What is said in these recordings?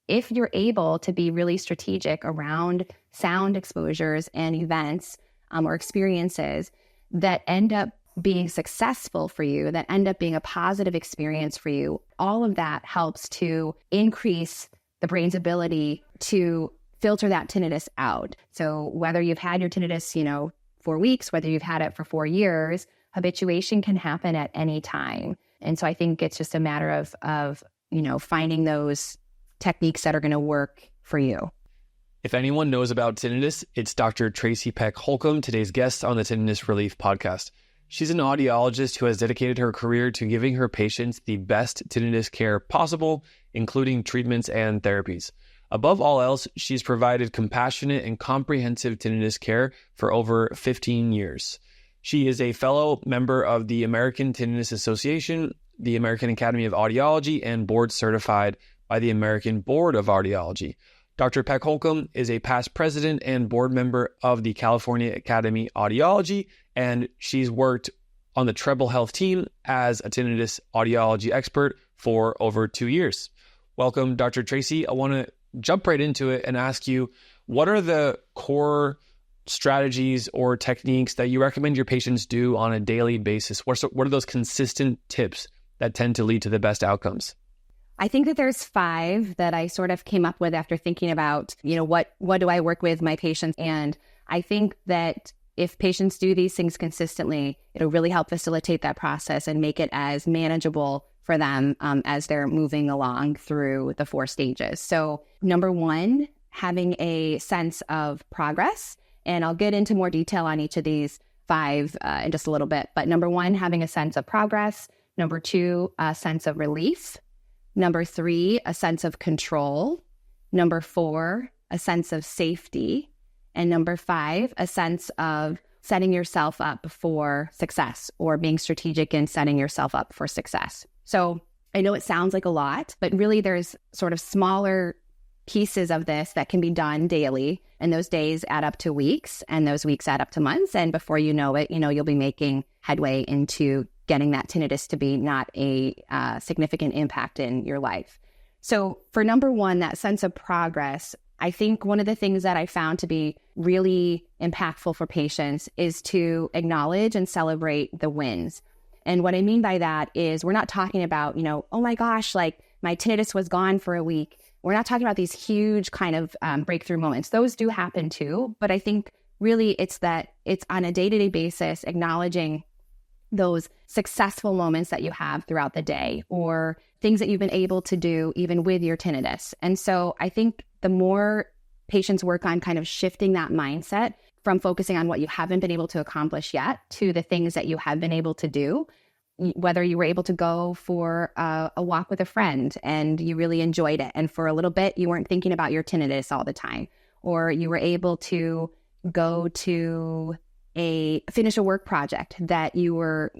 if you're able to be really strategic around sound exposures and events or experiences that end up being successful for you, that end up being a positive experience for you, all of that helps to increase the brain's ability to filter that tinnitus out. So whether you've had your tinnitus, 4 weeks, whether you've had it for 4 years, habituation can happen at any time. And so I think it's just a matter of finding those techniques that are going to work for you. If anyone knows about tinnitus, it's Dr. Tracy Peck Holcomb, today's guest on the Tinnitus Relief podcast. She's an audiologist who has dedicated her career to giving her patients the best tinnitus care possible, including treatments and therapies. Above all else, she's provided compassionate and comprehensive tinnitus care for over 15 years. She is a fellow member of the American Tinnitus Association, the American Academy of Audiology, and board certified by the American Board of Audiology. Dr. Peck Holcomb is a past president and board member of the California Academy Audiology, and she's worked on the Treble Health team as a tinnitus audiology expert for over 2 years. Welcome, Dr. Tracy. I want to jump right into it and ask you, what are the core strategies or techniques that you recommend your patients do on a daily basis? What are those consistent tips that tend to lead to the best outcomes? I think that there's 5 that I sort of came up with after thinking about, what do I work with my patients? And I think that if patients do these things consistently, it'll really help facilitate that process and make it as manageable for them as they're moving along through the 4 stages. So number 1, having a sense of progress. And I'll get into more detail on each of these 5 in just a little bit. But number 1, having a sense of progress. Number 2, a sense of relief. Number 3, a sense of control. Number 4, a sense of safety. And number 5, a sense of setting yourself up for success, or being strategic in setting yourself up for success. So I know it sounds like a lot, but really there's sort of smaller pieces of this that can be done daily. And those days add up to weeks, and those weeks add up to months. And before you know it, you'll be making headway into getting that tinnitus to be not a significant impact in your life. So for number 1, that sense of progress, I think one of the things that I found to be really impactful for patients is to acknowledge and celebrate the wins. And what I mean by that is we're not talking about, oh my gosh, like my tinnitus was gone for a week. We're not talking about these huge kind of breakthrough moments. Those do happen too. But I think really it's on a day-to-day basis, acknowledging those successful moments that you have throughout the day, or things that you've been able to do even with your tinnitus. And so I think the more patients work on kind of shifting that mindset from focusing on what you haven't been able to accomplish yet to the things that you have been able to do, whether you were able to go for a walk with a friend and you really enjoyed it, and for a little bit you weren't thinking about your tinnitus all the time, or you were able to go to finish a work project that you were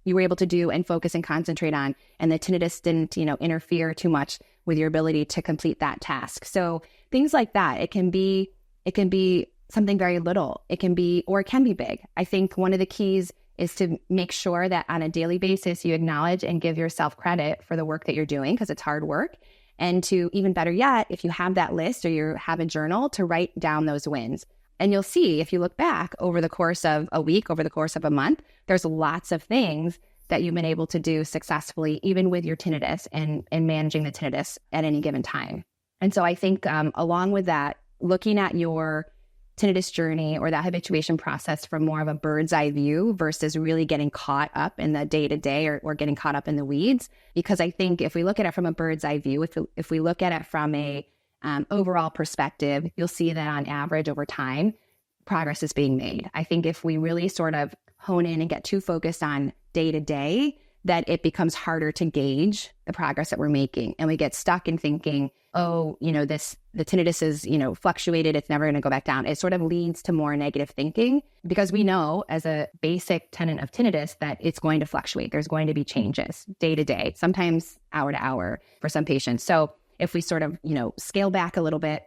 able to do and focus and concentrate on, and the tinnitus didn't, interfere too much with your ability to complete that task. So things like that, it can be something very little. It can be big. I think one of the keys is to make sure that on a daily basis, you acknowledge and give yourself credit for the work that you're doing, because it's hard work. And to, even better yet, if you have that list or you have a journal, to write down those wins. And you'll see, if you look back over the course of a week, over the course of a month, there's lots of things that you've been able to do successfully, even with your tinnitus and managing the tinnitus at any given time. And so I think along with that, looking at your tinnitus journey or that habituation process from more of a bird's eye view versus really getting caught up in the day-to-day or getting caught up in the weeds. Because I think if we look at it from a bird's eye view, if we look at it from a overall perspective, you'll see that on average over time, progress is being made. I think if we really sort of hone in and get too focused on day-to-day, that it becomes harder to gauge the progress that we're making. And we get stuck in thinking, the tinnitus is, fluctuated. It's never going to go back down. It sort of leads to more negative thinking, because we know as a basic tenet of tinnitus that it's going to fluctuate. There's going to be changes day to day, sometimes hour to hour for some patients. So if we sort of, scale back a little bit,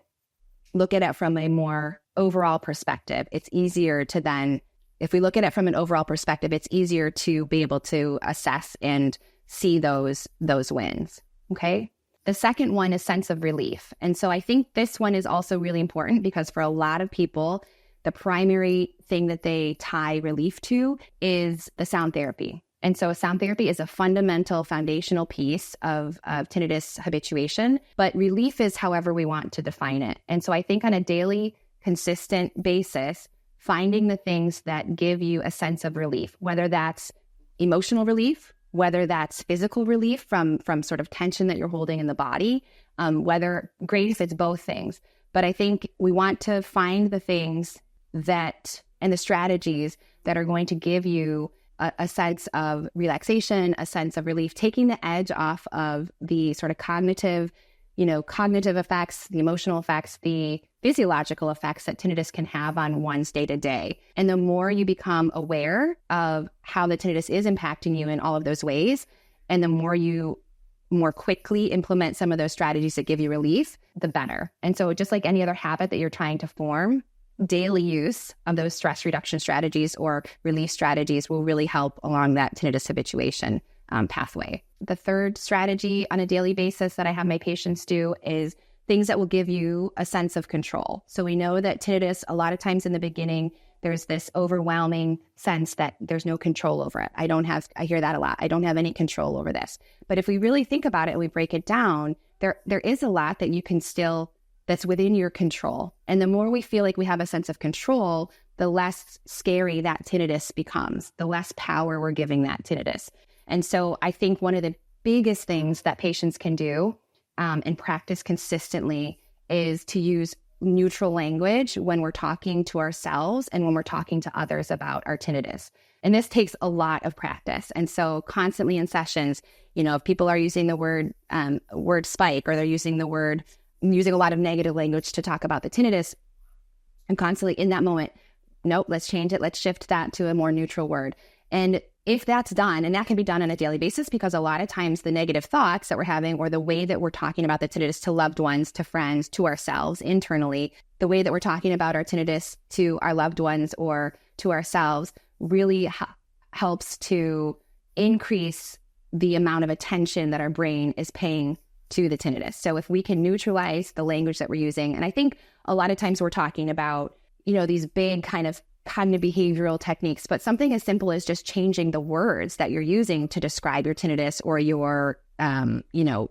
look at it from a more overall perspective, it's easier to then, if we look at it from an overall perspective, it's easier to be able to assess and see those wins. Okay. The second one is sense of relief. And so I think this one is also really important because for a lot of people, the primary thing that they tie relief to is the sound therapy. And so sound therapy is a fundamental foundational piece of tinnitus habituation, but relief is however we want to define it. And so I think on a daily, consistent basis, finding the things that give you a sense of relief, whether that's emotional relief, whether that's physical relief from sort of tension that you're holding in the body, whether great if it's both things. But I think we want to find the things that and the strategies that are going to give you a sense of relaxation, a sense of relief, taking the edge off of the sort of cognitive effects, the emotional effects, the physiological effects that tinnitus can have on one's day to day. And the more you become aware of how the tinnitus is impacting you in all of those ways, and the more you more quickly implement some of those strategies that give you relief, the better. And so just like any other habit that you're trying to form, daily use of those stress reduction strategies or relief strategies will really help along that tinnitus habituation pathway. The third strategy on a daily basis that I have my patients do is things that will give you a sense of control. So we know that tinnitus, a lot of times in the beginning, there's this overwhelming sense that there's no control over it. I hear that a lot. I don't have any control over this. But if we really think about it and we break it down, there is a lot that you can still that's within your control. And the more we feel like we have a sense of control, the less scary that tinnitus becomes, the less power we're giving that tinnitus. And so I think one of the biggest things that patients can do and practice consistently is to use neutral language when we're talking to ourselves and when we're talking to others about our tinnitus. And this takes a lot of practice. And so constantly in sessions, if people are using the word spike, or they're using a lot of negative language to talk about the tinnitus, I'm constantly in that moment, nope, let's change it. Let's shift that to a more neutral word. And if that's done, and that can be done on a daily basis, because a lot of times the negative thoughts that we're having or the way that we're talking about the tinnitus to loved ones, to friends, to ourselves internally, the way that we're talking about our tinnitus to our loved ones or to ourselves really helps to increase the amount of attention that our brain is paying to the tinnitus. So if we can neutralize the language that we're using, and I think a lot of times we're talking about, these big kind of cognitive behavioral techniques, but something as simple as just changing the words that you're using to describe your tinnitus or your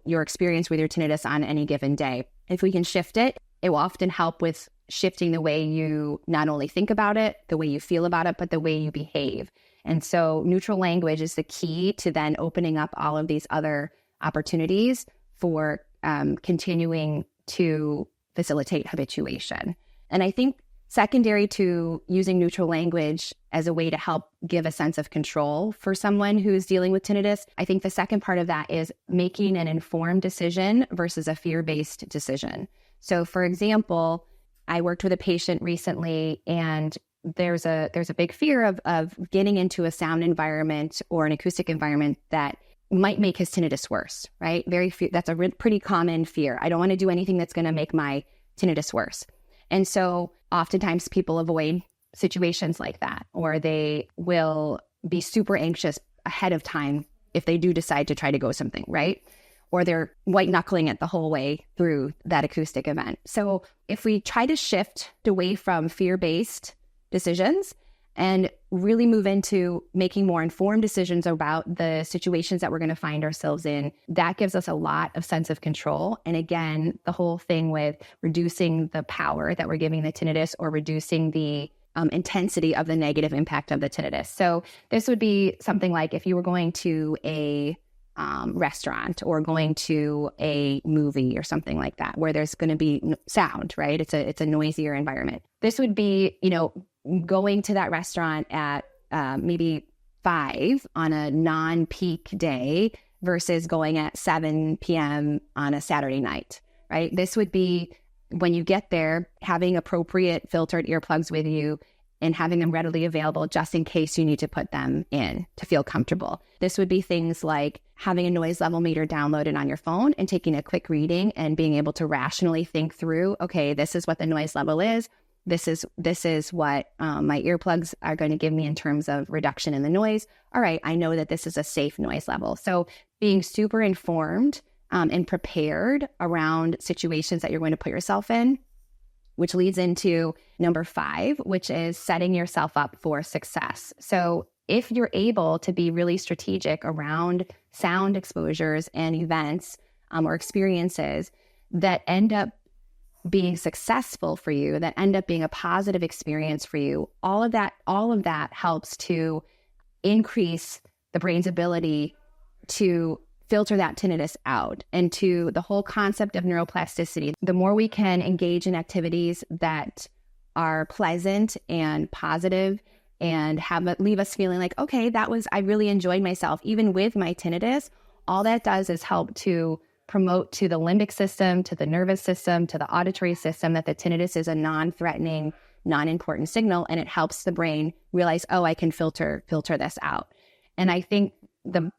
experience with your tinnitus on any given day. If we can shift it, it will often help with shifting the way you not only think about it, the way you feel about it, but the way you behave. And so neutral language is the key to then opening up all of these other opportunities for continuing to facilitate habituation. And I think secondary to using neutral language as a way to help give a sense of control for someone who's dealing with tinnitus, I think the second part of that is making an informed decision versus a fear-based decision. So for example, I worked with a patient recently, and there's a big fear of getting into a sound environment or an acoustic environment that might make his tinnitus worse, right? That's a pretty common fear. I don't want to do anything that's going to make my tinnitus worse. And so oftentimes people avoid situations like that, or they will be super anxious ahead of time if they do decide to try to go something, right? Or they're white knuckling it the whole way through that acoustic event. So if we try to shift away from fear-based decisions and really move into making more informed decisions about the situations that we're going to find ourselves in, that gives us a lot of sense of control. And again, the whole thing with reducing the power that we're giving the tinnitus or reducing the intensity of the negative impact of the tinnitus. So this would be something like if you were going to a restaurant or going to a movie or something like that, where there's going to be sound, right? It's a noisier environment. This would be, going to that restaurant at maybe 5 on a non-peak day versus going at 7 p.m. on a Saturday night, right? This would be when you get there, having appropriate filtered earplugs with you and having them readily available just in case you need to put them in to feel comfortable. This would be things like having a noise level meter downloaded on your phone and taking a quick reading and being able to rationally think through, okay, this is what the noise level is. This is what my earplugs are going to give me in terms of reduction in the noise. All right, I know that this is a safe noise level. So being super informed and prepared around situations that you're going to put yourself in, which leads into number 5, which is setting yourself up for success. So if you're able to be really strategic around sound exposures and events or experiences that end up being successful for you, that end up being a positive experience for you, all of that helps to increase the brain's ability to filter that tinnitus out. And to the whole concept of neuroplasticity, the more we can engage in activities that are pleasant and positive and leave us feeling like, okay, I really enjoyed myself, even with my tinnitus, all that does is help to promote to the limbic system, to the nervous system, to the auditory system that the tinnitus is a non-threatening, non-important signal, and it helps the brain realize, oh, I can filter this out. And I think the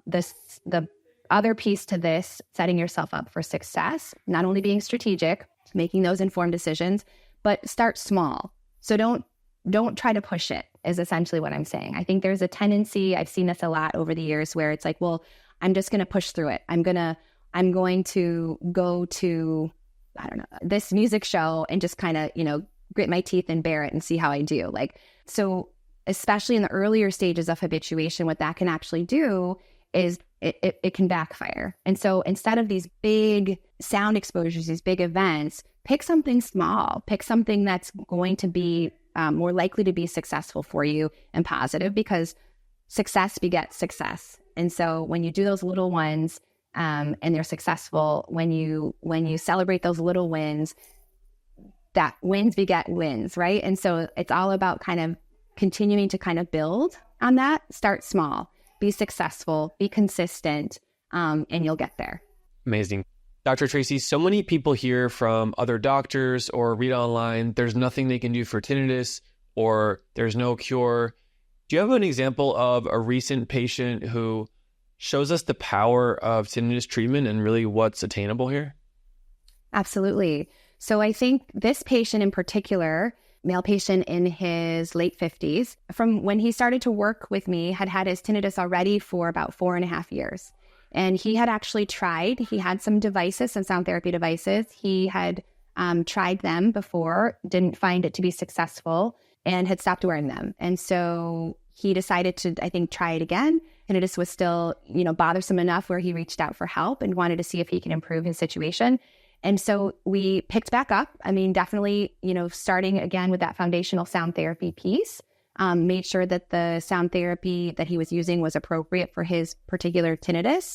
other piece to this, setting yourself up for success, not only being strategic, making those informed decisions, but start small. So don't try to push it, is essentially what I'm saying. I think there's a tendency, I've seen this a lot over the years, where it's like, well, I'm just going to push through it. I'm going to go to, I don't know, this music show and just kind of, grit my teeth and bear it and see how I do. So especially in the earlier stages of habituation, what that can actually do is it can backfire. And so instead of these big sound exposures, these big events, pick something small, pick something that's going to be more likely to be successful for you and positive, because success begets success. And so when you do those little ones and they're successful, when you celebrate those little wins, that wins beget wins, right? And so it's all about kind of continuing to kind of build on that. Start small, be successful, be consistent, and you'll get there. Amazing. Dr. Tracy, so many people hear from other doctors or read online, there's nothing they can do for tinnitus, or there's no cure. Do you have an example of a recent patient who shows us the power of tinnitus treatment and really what's attainable here? Absolutely. So I think this patient in particular, male patient in his late 50s, from when he started to work with me, had his tinnitus already for about 4.5 years. And he had actually he had some devices, some sound therapy devices. He had tried them before, didn't find it to be successful, and had stopped wearing them. And so he decided to, I think, try it again. And it was still, bothersome enough where he reached out for help and wanted to see if he could improve his situation. And so we picked back up. I mean, definitely, starting again with that foundational sound therapy piece, made sure that the sound therapy that he was using was appropriate for his particular tinnitus.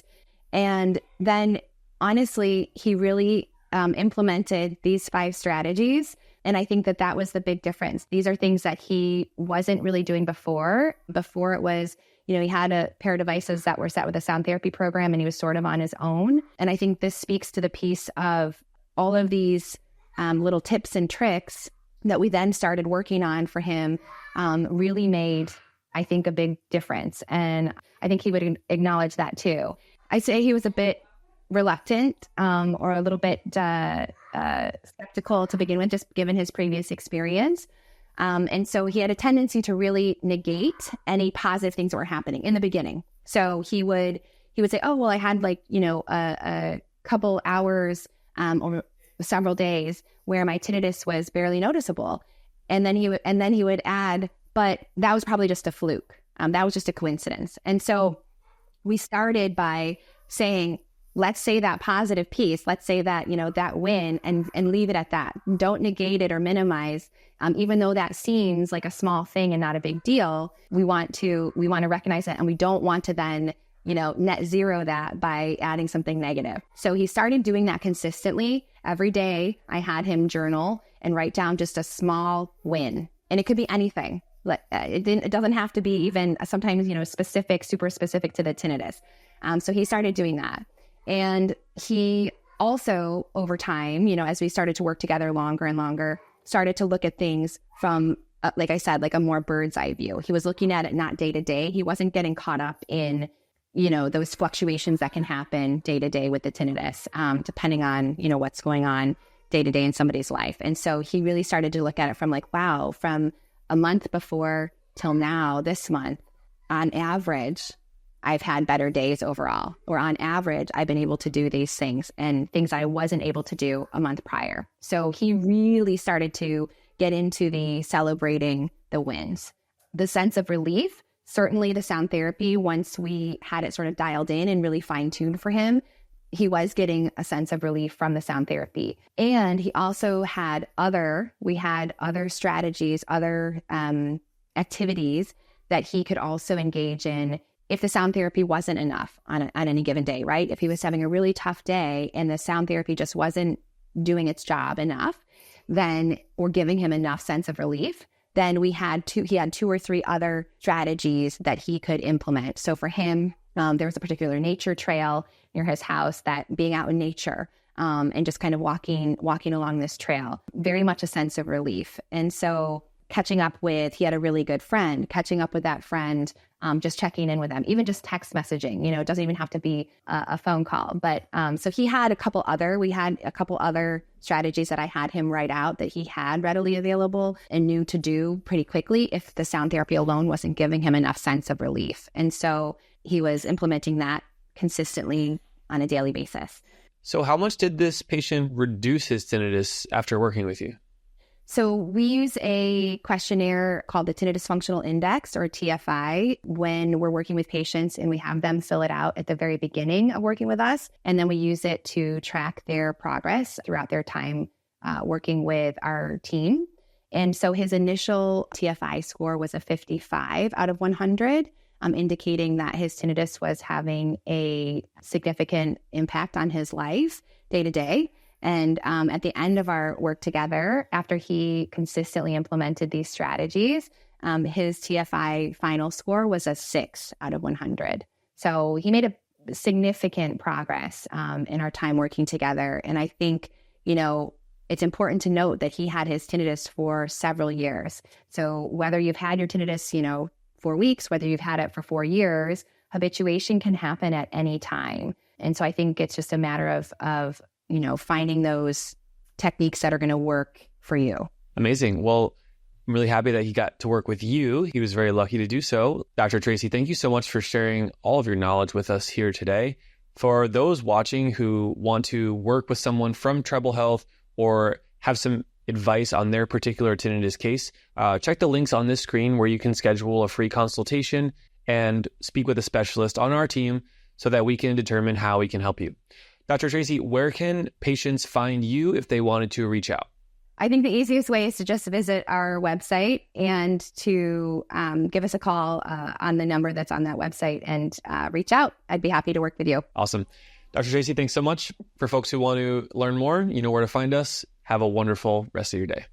And then, honestly, he really implemented these 5 strategies. And I think that was the big difference. These are things that he wasn't really doing before. Before it was, he had a pair of devices that were set with a sound therapy program, and he was sort of on his own. And I think this speaks to the piece of all of these little tips and tricks that we then started working on for him really made, I think, a big difference. And I think he would acknowledge that too. I'd say he was a bit reluctant or a little bit skeptical to begin with, just given his previous experience. And so he had a tendency to really negate any positive things that were happening in the beginning. So he would say, oh, well, I had a couple hours or several days where my tinnitus was barely noticeable. And then he would add, but that was probably just a fluke. That was just a coincidence. And so we started by saying, let's say that positive piece, let's say that, that win, and leave it at that. Don't negate it or minimize. Even though that seems like a small thing and not a big deal, we want to recognize it, and we don't want to then, net zero that by adding something negative. So he started doing that consistently. Every day I had him journal and write down just a small win. And it could be anything. It doesn't have to be even sometimes, specific, super specific to the tinnitus. So he started doing that. And he also, over time, as we started to work together longer and longer, started to look at things from, like I said, like a more bird's eye view. He was looking at it not day to day. He wasn't getting caught up in, those fluctuations that can happen day to day with the tinnitus, depending on, what's going on day to day in somebody's life. And so he really started to look at it from wow, from a month before till now, this month, on average, I've had better days overall, or on average, I've been able to do these things and things I wasn't able to do a month prior. So he really started to get into the celebrating the wins. The sense of relief, certainly the sound therapy, once we had it sort of dialed in and really fine-tuned for him, he was getting a sense of relief from the sound therapy. And he also had other strategies, other activities that he could also engage in if the sound therapy wasn't enough on any given day, right? If he was having a really tough day and the sound therapy just wasn't doing its job enough, then or giving him enough sense of relief, then he had 2 or 3 other strategies that he could implement. So for him, there was a particular nature trail near his house that being out in nature and just kind of walking along this trail, very much a sense of relief. And so he had a really good friend, catching up with that friend, just checking in with them, even just text messaging, it doesn't even have to be a phone call. But so we had a couple other strategies that I had him write out that he had readily available and knew to do pretty quickly if the sound therapy alone wasn't giving him enough sense of relief. And so he was implementing that consistently on a daily basis. So how much did this patient reduce his tinnitus after working with you? So we use a questionnaire called the Tinnitus Functional Index, or TFI, when we're working with patients, and we have them fill it out at the very beginning of working with us. And then we use it to track their progress throughout their time working with our team. And so his initial TFI score was a 55 out of 100, indicating that his tinnitus was having a significant impact on his life day to day. And at the end of our work together, after he consistently implemented these strategies, his TFI final score was a 6 out of 100. So he made a significant progress in our time working together. And I think, it's important to note that he had his tinnitus for several years. So whether you've had your tinnitus, 4 weeks, whether you've had it for 4 years, habituation can happen at any time. And so I think it's just a matter of finding those techniques that are going to work for you. Amazing. Well, I'm really happy that he got to work with you. He was very lucky to do so. Dr. Tracy, thank you so much for sharing all of your knowledge with us here today. For those watching who want to work with someone from Treble Health or have some advice on their particular tinnitus case, check the links on this screen where you can schedule a free consultation and speak with a specialist on our team so that we can determine how we can help you. Dr. Tracy, where can patients find you if they wanted to reach out? I think the easiest way is to just visit our website and to give us a call on the number that's on that website and reach out. I'd be happy to work with you. Awesome. Dr. Tracy, thanks so much. For folks who want to learn more, you know where to find us. Have a wonderful rest of your day.